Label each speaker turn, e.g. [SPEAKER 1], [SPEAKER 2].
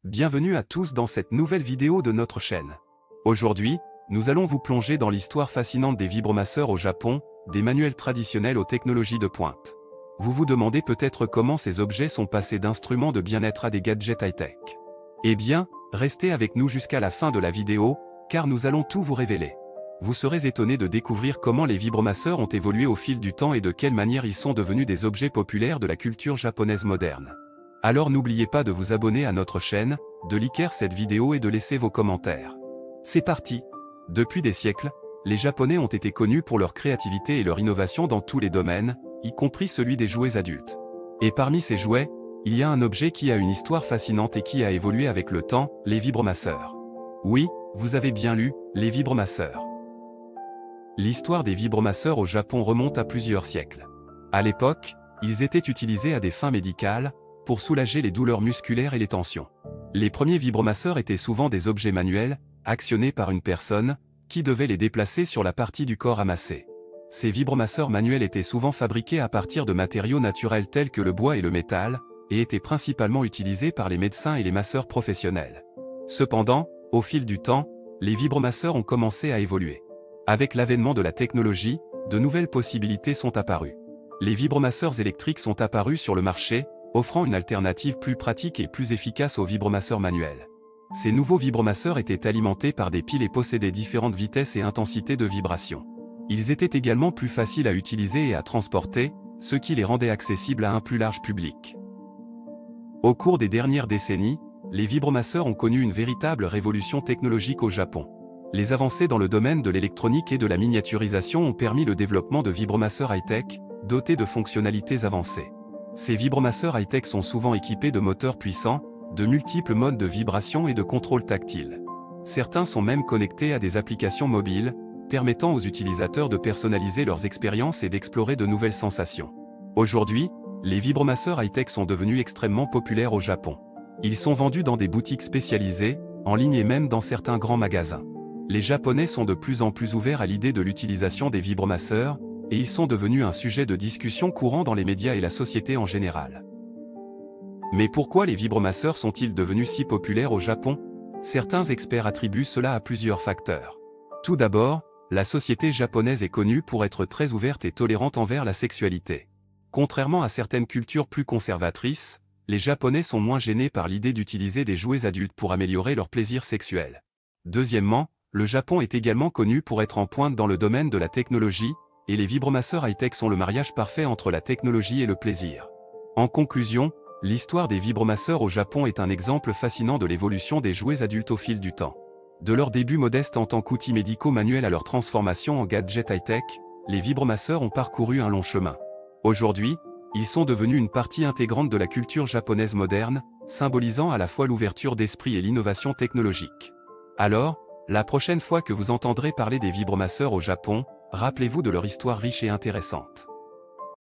[SPEAKER 1] Bienvenue à tous dans cette nouvelle vidéo de notre chaîne. Aujourd'hui, nous allons vous plonger dans l'histoire fascinante des vibromasseurs au Japon, des manuels traditionnels aux technologies de pointe. Vous vous demandez peut-être comment ces objets sont passés d'instruments de bien-être à des gadgets high-tech. Eh bien, restez avec nous jusqu'à la fin de la vidéo, car nous allons tout vous révéler. Vous serez étonné de découvrir comment les vibromasseurs ont évolué au fil du temps et de quelle manière ils sont devenus des objets populaires de la culture japonaise moderne. Alors n'oubliez pas de vous abonner à notre chaîne, de liker cette vidéo et de laisser vos commentaires. C'est parti! Depuis des siècles, les Japonais ont été connus pour leur créativité et leur innovation dans tous les domaines, y compris celui des jouets adultes. Et parmi ces jouets, il y a un objet qui a une histoire fascinante et qui a évolué avec le temps, les vibromasseurs. Oui, vous avez bien lu, les vibromasseurs. L'histoire des vibromasseurs au Japon remonte à plusieurs siècles. À l'époque, ils étaient utilisés à des fins médicales, pour soulager les douleurs musculaires et les tensions. Les premiers vibromasseurs étaient souvent des objets manuels, actionnés par une personne, qui devait les déplacer sur la partie du corps amassée. Ces vibromasseurs manuels étaient souvent fabriqués à partir de matériaux naturels tels que le bois et le métal, et étaient principalement utilisés par les médecins et les masseurs professionnels. Cependant, au fil du temps, les vibromasseurs ont commencé à évoluer. Avec l'avènement de la technologie, de nouvelles possibilités sont apparues. Les vibromasseurs électriques sont apparus sur le marché, offrant une alternative plus pratique et plus efficace aux vibromasseurs manuels. Ces nouveaux vibromasseurs étaient alimentés par des piles et possédaient différentes vitesses et intensités de vibration. Ils étaient également plus faciles à utiliser et à transporter, ce qui les rendait accessibles à un plus large public. Au cours des dernières décennies, les vibromasseurs ont connu une véritable révolution technologique au Japon. Les avancées dans le domaine de l'électronique et de la miniaturisation ont permis le développement de vibromasseurs high-tech, dotés de fonctionnalités avancées. Ces vibromasseurs high-tech sont souvent équipés de moteurs puissants, de multiples modes de vibration et de contrôle tactile. Certains sont même connectés à des applications mobiles, permettant aux utilisateurs de personnaliser leurs expériences et d'explorer de nouvelles sensations. Aujourd'hui, les vibromasseurs high-tech sont devenus extrêmement populaires au Japon. Ils sont vendus dans des boutiques spécialisées, en ligne et même dans certains grands magasins. Les Japonais sont de plus en plus ouverts à l'idée de l'utilisation des vibromasseurs, et ils sont devenus un sujet de discussion courant dans les médias et la société en général. Mais pourquoi les vibromasseurs sont-ils devenus si populaires au Japon? Certains experts attribuent cela à plusieurs facteurs. Tout d'abord, la société japonaise est connue pour être très ouverte et tolérante envers la sexualité. Contrairement à certaines cultures plus conservatrices, les Japonais sont moins gênés par l'idée d'utiliser des jouets adultes pour améliorer leur plaisir sexuel. Deuxièmement, le Japon est également connu pour être en pointe dans le domaine de la technologie, et les vibromasseurs high-tech sont le mariage parfait entre la technologie et le plaisir. En conclusion, l'histoire des vibromasseurs au Japon est un exemple fascinant de l'évolution des jouets adultes au fil du temps. De leur début modeste en tant qu'outils médicaux manuels à leur transformation en gadgets high-tech, les vibromasseurs ont parcouru un long chemin. Aujourd'hui, ils sont devenus une partie intégrante de la culture japonaise moderne, symbolisant à la fois l'ouverture d'esprit et l'innovation technologique. Alors, la prochaine fois que vous entendrez parler des vibromasseurs au Japon, rappelez-vous de leur histoire riche et intéressante.